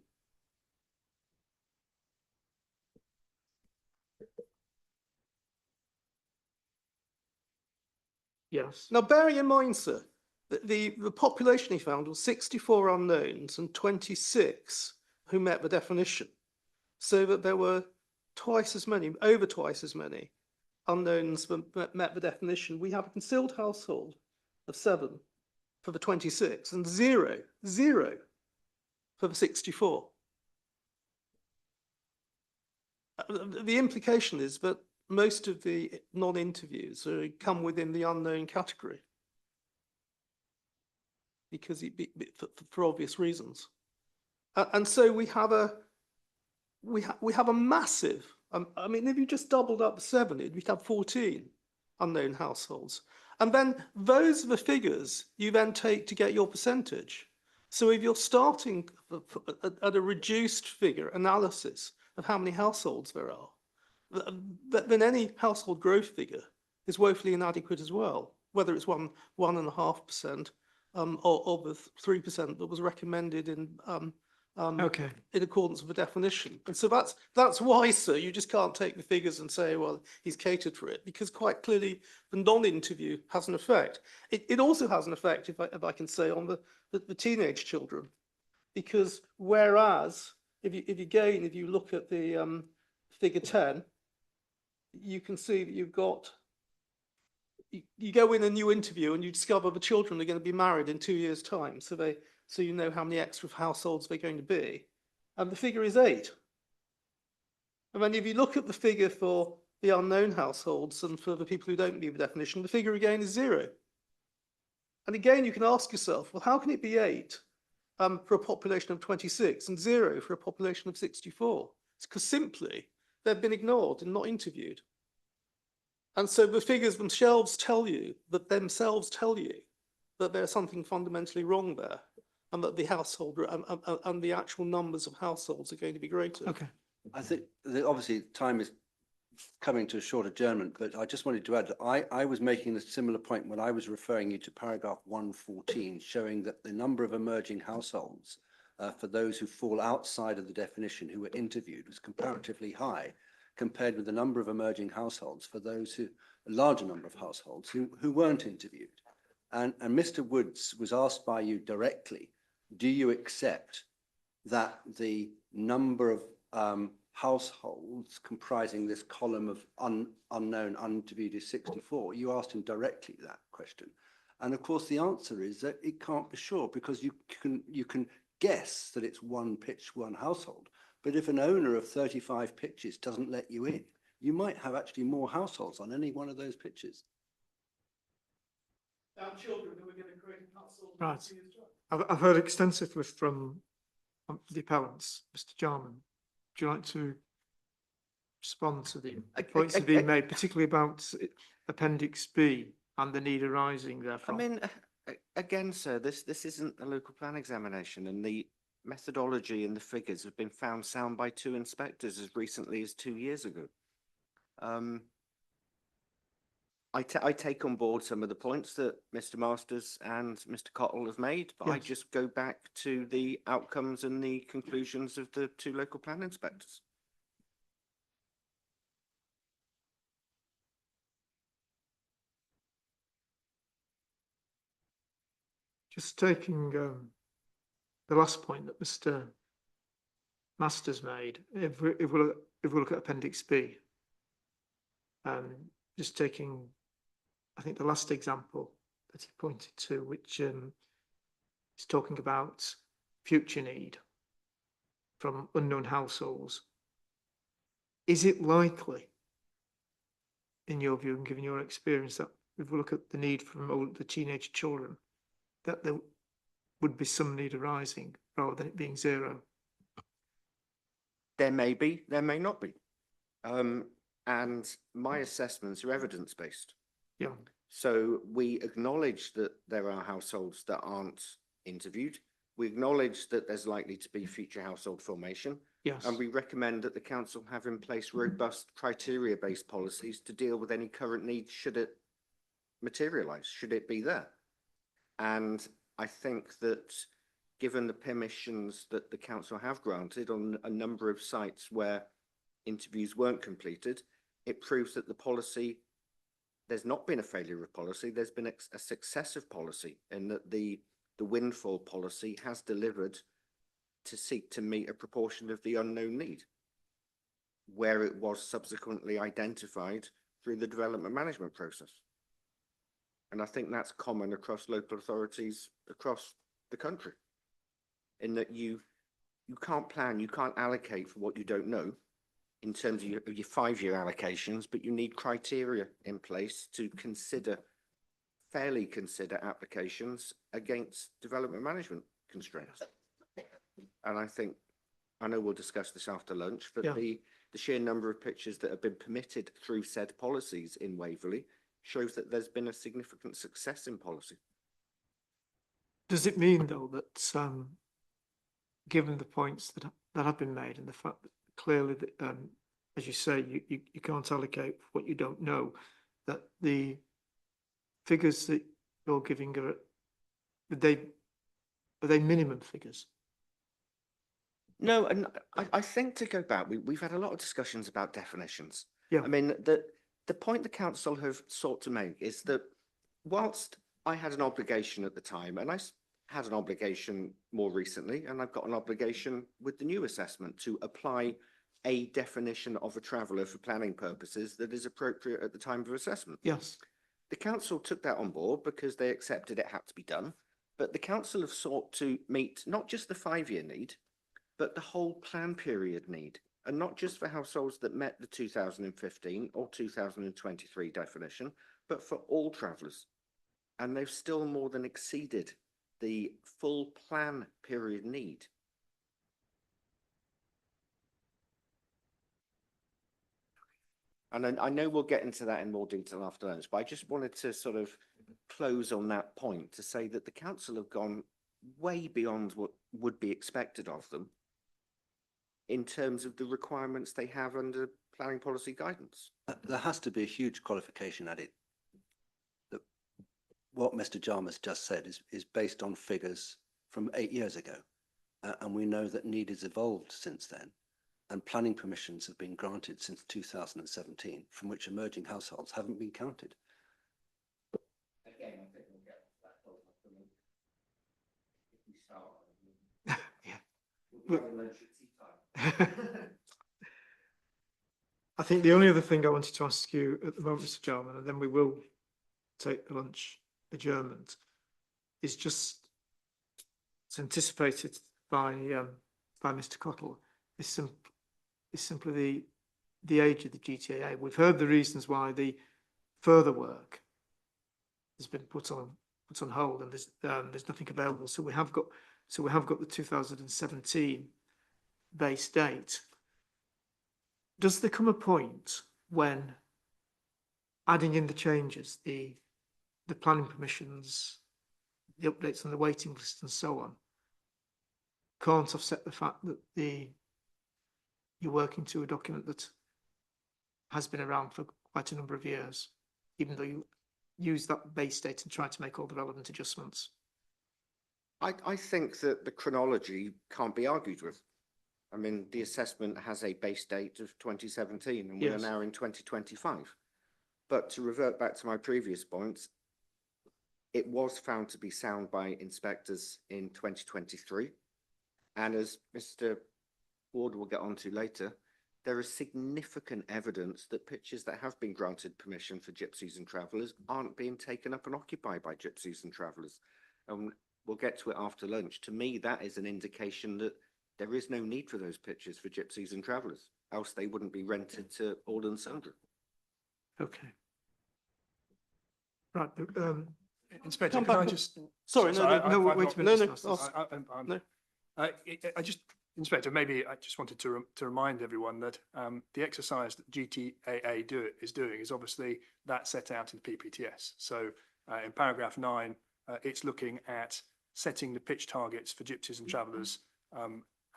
Yes. Now, bearing in mind, sir, that the population he found was 64 unknowns and 26 who met the definition. So that there were twice as many, over twice as many unknowns that met the definition. We have a concealed household of 7 for the 26 and 0 for the 64. The implication is that most of the non-interviews come within the unknown category because for obvious reasons. And so we have we have a massive, I mean, if you just doubled up 7, we'd have 14 unknown households. And then those are the figures you then take to get your percentage. So if you're starting at a reduced figure analysis of how many households there are, then any household growth figure is woefully inadequate as well, whether it's 1.5%, or the 3% that was recommended Okay. in accordance with the definition. And so that's why, sir, you just can't take the figures and say, well, he's catered for it, because quite clearly the non-interview has an effect. It also has an effect, if I can say, on the teenage children, because whereas if you look at the figure 10, you can see that you've got, you go in a new interview and you discover the children are going to be married in 2 years' time. So you know how many extra households they're going to be. And the figure is 8. And then if you look at the figure for the unknown households and for the people who don't meet the definition, the figure again is 0. And again, you can ask yourself, well, how can it be 8 for a population of 26 and 0 for a population of 64? It's because simply they've been ignored and not interviewed. And so the figures themselves tell you that there's something fundamentally wrong there, and that the household and the actual numbers of households are going to be greater. Okay. I think that obviously time is coming to a short adjournment, but I just wanted to add that I was making a similar point when I was referring you to paragraph 114, showing that the number of emerging households for those who fall outside of the definition who were interviewed was comparatively high, compared with the number of emerging households for those who, a larger number of households who weren't interviewed. And Mr. Woods was asked by you directly, do you accept that the number of households comprising this column of unknown, uninterviewed is 64? You asked him directly that question. And of course, the answer is that it can't be sure, because you can guess that it's one pitch, one household. But if an owner of 35 pitches doesn't let you in, you might have actually more households on any one of those pitches. Children who are going to create households. Right. I've heard extensively from the appellants. Mr. Jarman, would you like to respond to the points that have been made, particularly about Appendix B and the need arising therefrom? I mean, again, sir, this isn't a local plan examination, and the methodology and the figures have been found sound by 2 inspectors as recently as 2 years ago. I take on board some of the points that Mr. Masters and Mr. Cottle have made, but I just go back to the outcomes and the conclusions of the 2 local plan inspectors. Just taking the last point that Mr. Masters made, if we look at Appendix B, just taking, I think, the last example that he pointed to, which is talking about future need from unknown households. Is it likely, in your view and given your experience, that if we look at the need from the teenage children, that there would be some need arising rather than it being 0? There may be, there may not be. And my assessments are evidence-based. Yeah. So we acknowledge that there are households that aren't interviewed. We acknowledge that there's likely to be future household formation. Yes. And we recommend that the council have in place robust criteria-based policies to deal with any current needs should it materialise, should it be there. And I think that given the permissions that the council have granted on a number of sites where interviews weren't completed, it proves that the policy, there's not been a failure of policy, there's been a success of policy, and that the windfall policy has delivered to seek to meet a proportion of the unknown need, where it was subsequently identified through the development management process. And I think that's common across local authorities across the country, in that you can't plan, you can't allocate for what you don't know in terms of your 5-year allocations, but you need criteria in place to fairly consider applications against development management constraints. And I think I know we'll discuss this after lunch, but Yeah. the sheer number of pitches that have been permitted through said policies in Waverley shows that there's been a significant success in policy. Does it mean though that, given the points that have been made and the fact that clearly that, as you say, you can't allocate what you don't know, that the figures that you're giving are they minimum figures? No, and I think to go back, we've had a lot of discussions about definitions. Yeah. I mean, the point the council have sought to make is that whilst I had an obligation at the time, and had an obligation more recently, and I've got an obligation with the new assessment to apply a definition of a traveller for planning purposes that is appropriate at the time of assessment. Yes. The council took that on board because they accepted it had to be done, but the council have sought to meet not just the 5-year need, but the whole plan period need, and not just for households that met the 2015 or 2023 definition, but for all travellers. And they've still more than exceeded the full plan period need. And I know we'll get into that in more detail after lunch, but I just wanted to sort of close on that point to say that the council have gone way beyond what would be expected of them in terms of the requirements they have under planning policy guidance. There has to be a huge qualification added. That what Mr. Jarmus just said is based on figures from 8 years ago. And we know that need has evolved since then. And planning permissions have been granted since 2017, from which emerging households haven't been counted. Again, I think we'll get to that point if we start. I think the only other thing I wanted to ask you at the moment, Mr. Jarman, and then we will take the lunch adjournment, is just it's anticipated by Mr. Cottle, is simply the age of the GTAA. We've heard the reasons why the further work has been put on hold, and there's nothing available. So we have got the 2017 base date. Does there come a point when adding in the changes, the planning permissions, the updates on the waiting list and so on, can't offset the fact that you're working to a document that has been around for quite a number of years, even though you use that base date and try to make all the relevant adjustments? I think that the chronology can't be argued with. I mean, the assessment has a base date of 2017 and we are now in 2025. But to revert back to my previous points, it was found to be sound by inspectors in 2023. And as Mr. Ward will get onto later, there is significant evidence that pitches that have been granted permission for gypsies and travellers aren't being taken up and occupied by gypsies and travellers. And we'll get to it after lunch. To me, that is an indication that there is no need for those pitches for gypsies and travellers, else they wouldn't be rented to all and sundry. Okay. Right. Inspector, Come can I back. just? Sorry, no, wait a no, minute. no. I just, Inspector, maybe I just wanted to remind everyone that the exercise that GTAA is doing is obviously that set out in PPTS. So in paragraph 9, it's looking at setting the pitch targets for gypsies and travellers,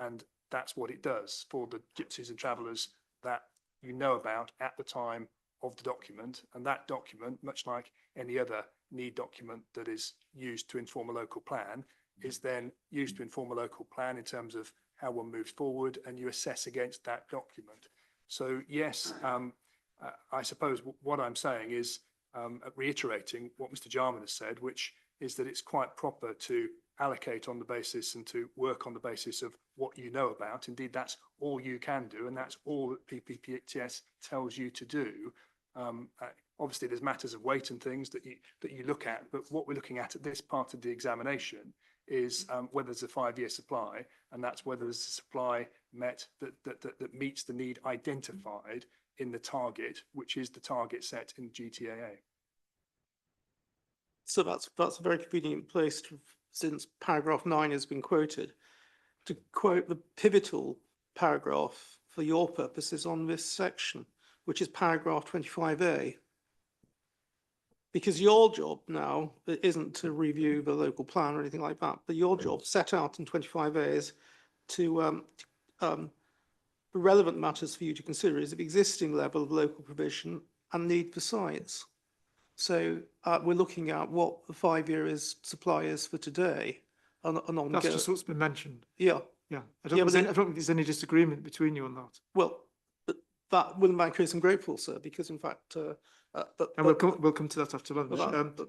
and that's what it does for the gypsies and travellers that you know about at the time of the document. And that document, much like any other need document that is used to inform a local plan, is then used to inform a local plan in terms of how one moves forward, and you assess against that document. So yes, I suppose what I'm saying is reiterating what Mr. Jarman has said, which is that it's quite proper to allocate on the basis and to work on the basis of what you know about. Indeed, that's all you can do, and that's all that PPTS tells you to do. Obviously, there's matters of weight and things that you look at, but what we're looking at this part of the examination is whether there's a 5-year supply, and that's whether there's a supply met that meets the need identified in the target, which is the target set in GTAA. So that's a very convenient place to, since paragraph 9 has been quoted, to quote the pivotal paragraph for your purposes on this section, which is paragraph 25A. Because your job now isn't to review the local plan or anything like that, but your job set out in 25A is to the relevant matters for you to consider is the existing level of local provision and need for sites. So we're looking at what the 5-year supply is for today and ongoing. That's just what's been mentioned. Yeah. Yeah. I Yeah, don't but think there's any disagreement between you on that. Well, but that wouldn't make Chris grateful, sir, because in fact, And we'll come to that after lunch.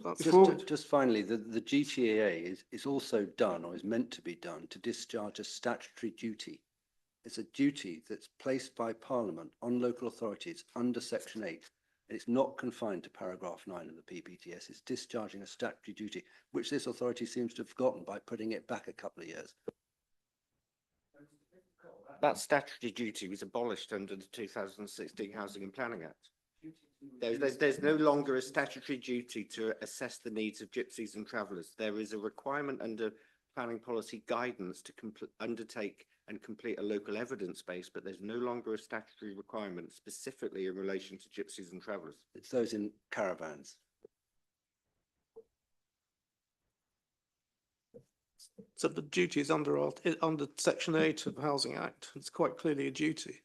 that's before- Just finally, the GTAA is also done or is meant to be done to discharge a statutory duty. It's a duty that's placed by Parliament on local authorities under Section 8. And it's not confined to paragraph 9 of the PPTS. It's discharging a statutory duty, which this authority seems to have forgotten by putting it back a couple of years. That statutory duty was abolished under the 2016 Housing and Planning Act. There's no longer a statutory duty to assess the needs of gypsies and travellers. There is a requirement under planning policy guidance to undertake and complete a local evidence base, but there's no longer a statutory requirement specifically in relation to gypsies and travellers. It's those in caravans. So the duty is under Section 8 of the Housing Act. It's quite clearly a duty.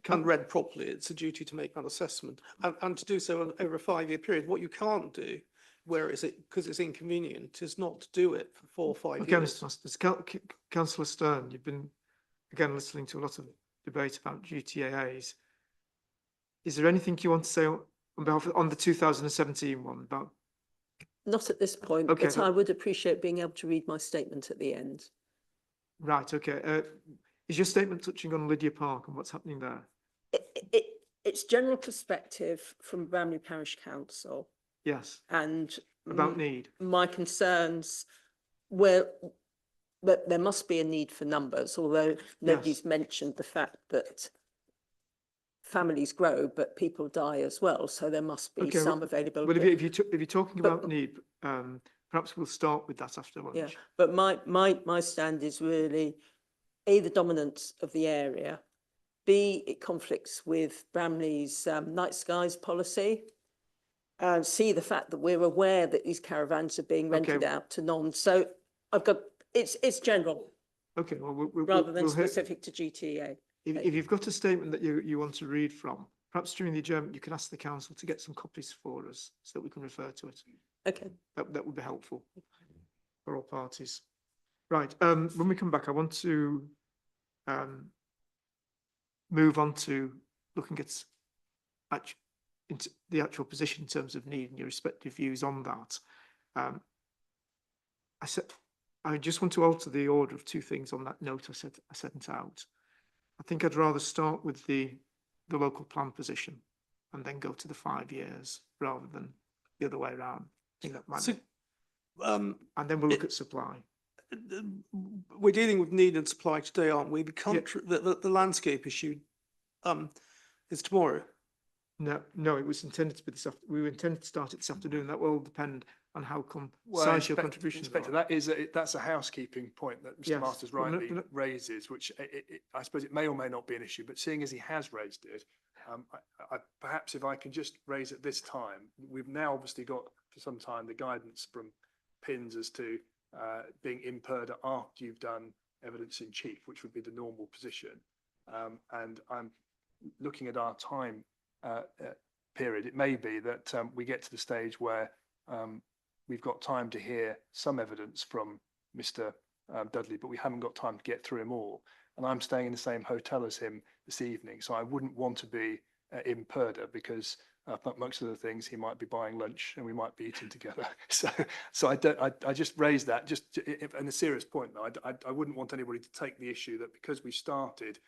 And read properly, it's a duty to make that assessment and to do so over a 5-year period. What you can't do, where is it, because it's inconvenient, is not to do it for 4 or 5 Okay, years. Mr. Masters. Councillor Stern, you've been, again, listening to a lot of debate about GTAAs. Is there anything you want to say on the 2017 one about? Not at this point, Okay, but I would appreciate being able to read my statement at the end. Right, okay. Is your statement touching on Lydia Park and what's happening there? It's general perspective from Bramley Parish Council Yes, and about need. my concerns were that there must be a need for numbers, although nobody's mentioned the fact that families grow, but people die as well. So there must be Okay, some availability. Well, if you're talking about need, perhaps we'll start with that after lunch. Yeah, but my stand is really A, the dominance of the area, B, it conflicts with Bramley's night skies policy, and C, the fact that we're aware that these caravans are being rented out to non. So I've got, it's general Okay, well, rather than we'll hear- specific to GTA. If you've got a statement that you want to read from, perhaps during the adjournment, you can ask the council to get some copies for us so that we can refer to it. Okay. That would be helpful for all parties. Right, when we come back, I want to move on to looking at into the actual position in terms of need and your respective views on that. I just want to alter the order of two things on that note I sent out. I think I'd rather start with the local plan position and then go to the 5 years rather than the other way around. I think that might So, be. And then we'll look at supply. We're dealing with need and supply today, aren't we? The country, the landscape issue is tomorrow. No, it was intended to be this we were intended to start it this afternoon. That will all depend on how Well, size your contributions Inspector, are. that's a housekeeping point that Mr. Yes. Masters Well, rightly raises, which I suppose it may or may not be an issue, but seeing as he has raised it, perhaps if I can just raise at this time, we've now obviously got for some time the guidance from PINS as to being impaired after you've done evidence in chief, which would be the normal position. And I'm looking at our time period. It may be that we get to the stage where we've got time to hear some evidence from Mr. Dudley, but we haven't got time to get through him all. And I'm staying in the same hotel as him this evening, so I wouldn't want to be in Perda because amongst other things, he might be buying lunch and we might be eating together. So I just raised that just in a serious point. Though I wouldn't want anybody to take the issue that because we started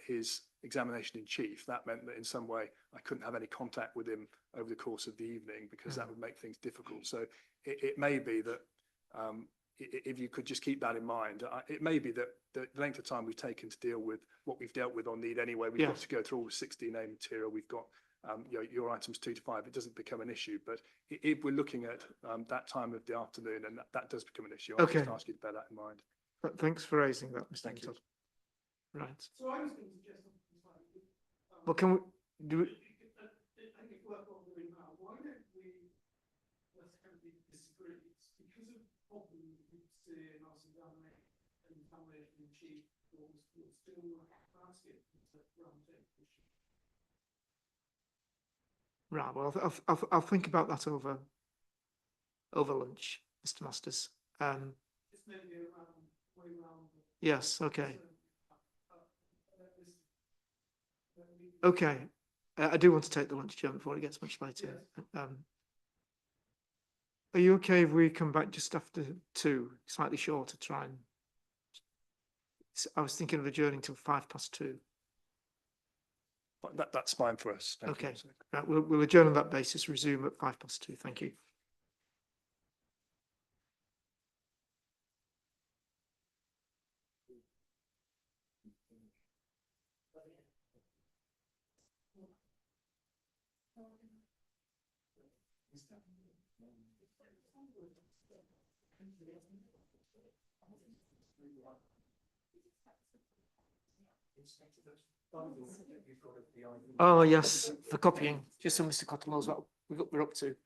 his examination in chief, that meant that in some way I couldn't have any contact with him over the course of the evening because that would make things difficult. So it may be that if you could just keep that in mind, it may be that the length of time we've taken to deal with what we've dealt with on need anyway, we've got to go through all the 16A material, we've got your items 2 to 5, it doesn't become an issue. But if we're looking at that time of the afternoon and that does become an issue, I'll just ask you to bear that in mind. Thanks for raising that, Mr. Thank you. Todd. Right. So I was going to suggest something slightly. Well, can we, do, I think it's worthwhile doing now. Why don't we, let's kind of disagree, it's because of problems we see in our examination and examination in chief, we'll still ask it to round table issue. right, well, I'll think about that over lunch, Mr. Masters. It's maybe around, way around. Yes, okay. Okay, I do want to take the lunch, Chairman, before it gets much later. Are you okay if we come back just after 2, slightly short, to try and? I was thinking of adjourning till 2:05. But that's fine for us. Thank you. Okay, right, we'll adjourn on that basis, resume at 2:05. Thank you. Oh, yes, for copying, just so Mr. Cotton knows what we're up to.